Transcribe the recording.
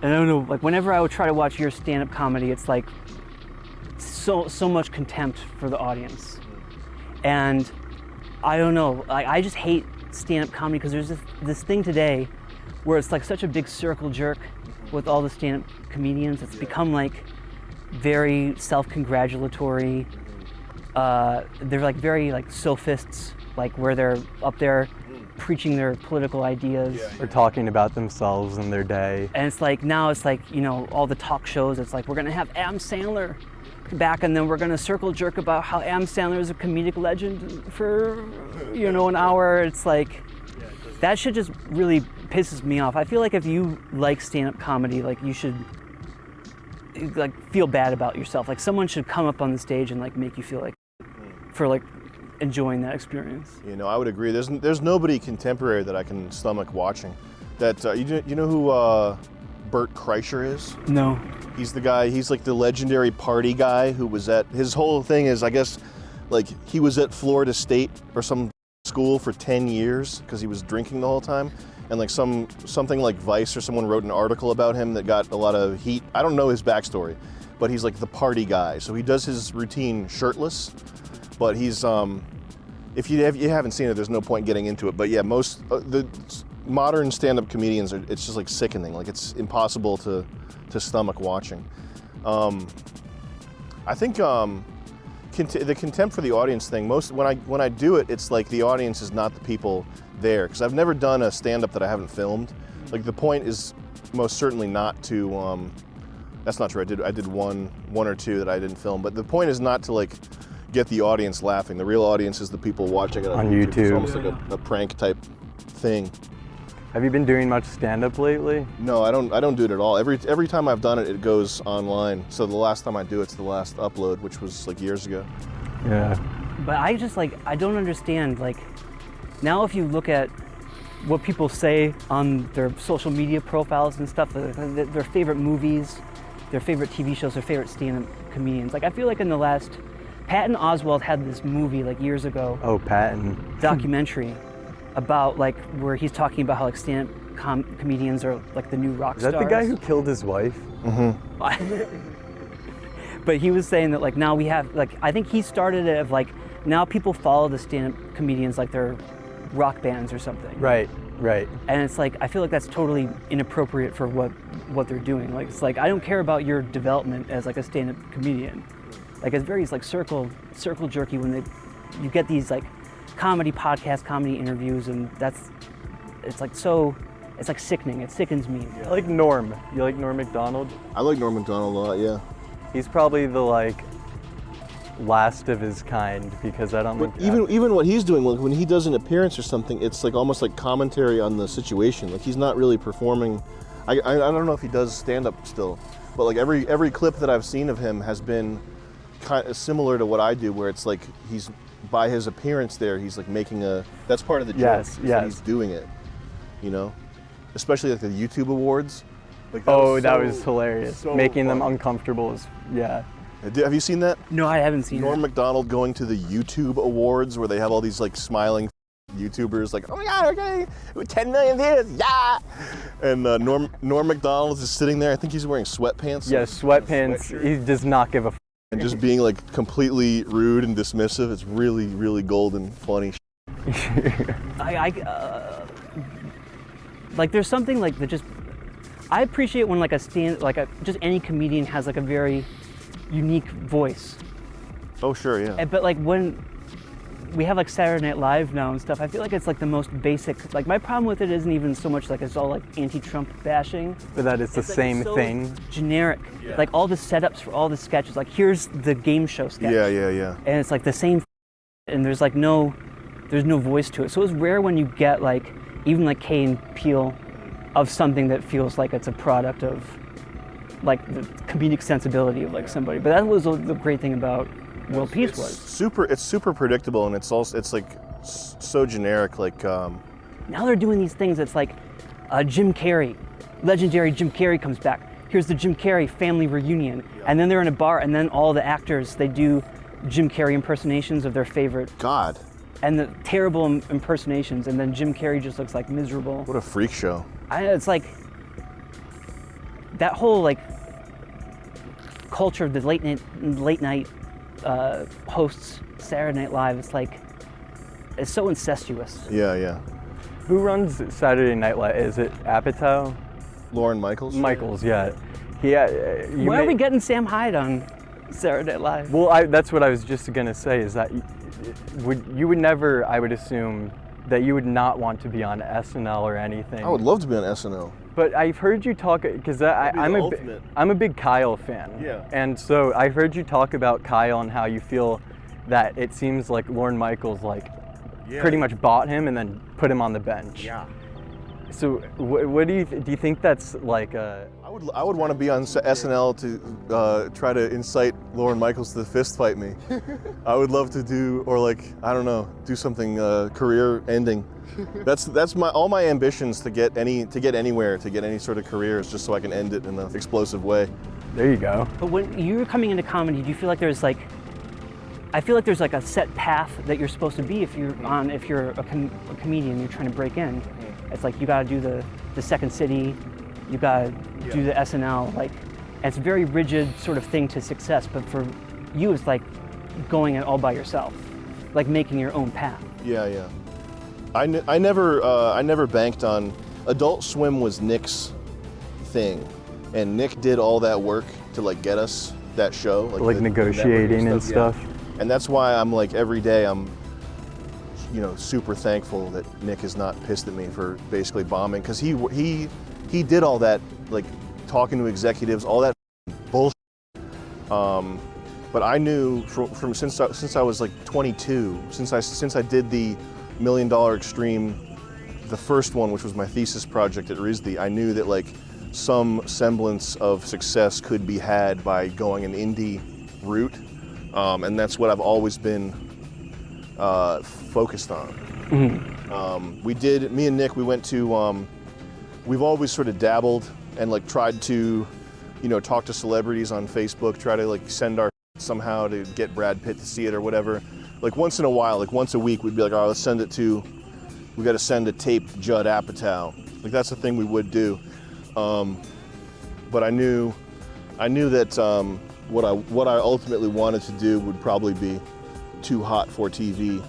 I don't know, like whenever I would try to watch your stand-up comedy, it's like so much contempt for the audience. And I don't know, like I just hate stand-up comedy because there's this thing today where it's like such a big circle jerk with all the stand-up comedians. It's become like very self-congratulatory. They're like very like sophists, like where they're up there preaching their political ideas. Or talking about themselves and their day. And it's like, now it's like, you know, all the talk shows, it's like, we're gonna have Adam Sandler back and then we're gonna circle jerk about how Adam Sandler is a comedic legend for, you know, an hour. It's like, that shit just really pisses me off. I feel like if you like stand-up comedy, like you should like feel bad about yourself. Like someone should come up on the stage and like make you feel like, for like enjoying that experience. You know, I would agree. There's nobody contemporary that I can stomach watching. That you know who Bert Kreischer is? No. He's the guy. He's like the legendary party guy who was at. His whole thing is, I guess, like he was at Florida State or some school for 10 years because he was drinking the whole time, and like something like Vice or someone wrote an article about him that got a lot of heat. I don't know his backstory, but he's like the party guy. So he does his routine shirtless. But he's, if you haven't seen it, there's no point getting into it. But yeah, most the modern stand-up comedians it's just like sickening. Like it's impossible to stomach watching. I think the contempt for the audience thing. When I do it, it's like the audience is not the people there, because I've never done a stand-up that I haven't filmed. Like the point is most certainly not to. That's not true. I did one or two that I didn't film. But the point is not to like get the audience laughing. The real audience is the people watching it on YouTube. It's almost like a prank type thing. Have you been doing much stand-up lately? No, I don't do it at all. Every time I've done it, it goes online. So the last time I do it's the last upload, which was like years ago. Yeah. But I just like, I don't understand, like, now if you look at what people say on their social media profiles and stuff, their favorite movies, their favorite TV shows, their favorite stand-up comedians, like I feel like in the last, Patton Oswalt had this movie like years ago. Oh, Patton. Documentary about like where he's talking about how like stand-up comedians are like the new rock stars. Is that the guy who killed his wife? Mm-hmm. But he was saying that like now we have like, I think he started it of like now people follow the stand-up comedians like they're rock bands or something. Right. And it's like, I feel like that's totally inappropriate for what they're doing. Like it's like, I don't care about your development as like a stand-up comedian. Like it's very like circle jerky when you get these like comedy podcasts, comedy interviews, and it's like sickening. It sickens me. I like Norm. You like Norm MacDonald? I like Norm MacDonald a lot. Yeah. He's probably the like last of his kind, because I don't think even what he's doing, like when he does an appearance or something, it's like almost like commentary on the situation. Like he's not really performing. I don't know if he does stand up still, but like every clip that I've seen of him has been kind of similar to what I do, where it's like he's, by his appearance there, he's like making that's part of the joke. Yes. He's doing it, you know, especially like the YouTube awards. Like that was hilarious. So making them funny. uncomfortable yeah. Have you seen that? No, I haven't seen Norm MacDonald going to the YouTube awards where they have all these like smiling YouTubers like, oh my God, okay, 10 million views, yeah! And Norm MacDonald is sitting there. I think he's wearing sweatpants. Yeah, sweatpants. He does not give a f. And just being like completely rude and dismissive. It's really, really golden, funny. Like there's something like that just, I appreciate when like just any comedian has like a very unique voice. Oh sure, yeah. But like when we have like Saturday Night Live now and stuff, I feel like it's like the most basic, like my problem with it isn't even so much like it's all like anti-Trump bashing. But that it's the like same so thing. Generic. Yeah. Like all the setups for all the sketches, like here's the game show sketch. Yeah. And it's like the same and there's like no voice to it. So it's rare when you get like, even like Key and Peele, of something that feels like it's a product of like the comedic sensibility of like somebody. But that was the great thing about World Peace was. It's super predictable, and it's like so generic. Like now they're doing these things. It's like Jim Carrey, legendary Jim Carrey comes back. Here's the Jim Carrey family reunion, and then they're in a bar, and then all the actors, they do Jim Carrey impersonations of their favorite. God. And the terrible impersonations, and then Jim Carrey just looks like miserable. What a freak show. It's like, that whole like culture of the late night hosts Saturday Night Live, it's so incestuous. Yeah. Who runs Saturday Night Live? Is it Apatow? Lauren Michaels? Michaels, yeah. Why are we getting Sam Hyde on Saturday Night Live? Well, that's what I was just gonna say. Is that you would never? I would assume that you would not want to be on SNL or anything. I would love to be on SNL. But I've heard you talk because I'm a big Kyle fan. Yeah. And so I heard you talk about Kyle and how you feel that it seems like Lorne Michaels pretty much bought him and then put him on the bench. Yeah. So what do you think that's like? I would want to be on SNL to try to incite Lorne Michaels to fist fight me. I would love to do, or do something career ending. That's all my ambitions to get anywhere, to get any sort of career, is just so I can end it in an explosive way. There you go. But when you were coming into comedy, do you feel like there's I feel like there's a set path that you're supposed to be if you're a comedian, you're trying to break in. It's you gotta do the Second City, you gotta do the SNL, and it's a very rigid sort of thing to success, but for you it's going it all by yourself, making your own path. Yeah. I never banked on, Adult Swim was Nick's thing, and Nick did all that work to get us that show. The negotiating and stuff. Yeah. And that's why I'm every day I'm super thankful that Nick is not pissed at me for basically bombing, because he did all that, talking to executives, all that bullshit. But I knew from since I was 22, since I did the $1 Million Extreme, the first one, which was my thesis project at RISD, I knew that some semblance of success could be had by going an indie route, and that's what I've always been focused on. Mm-hmm. Me and Nick, we went to, we've always sort of dabbled and tried to, talk to celebrities on Facebook, try to send our somehow to get Brad Pitt to see it or whatever. Once in a while, once a week, we'd be all right, let's send it to, we got to send a tape to Judd Apatow. That's the thing we would do. But I knew that what I ultimately wanted to do would probably be too hot for TV.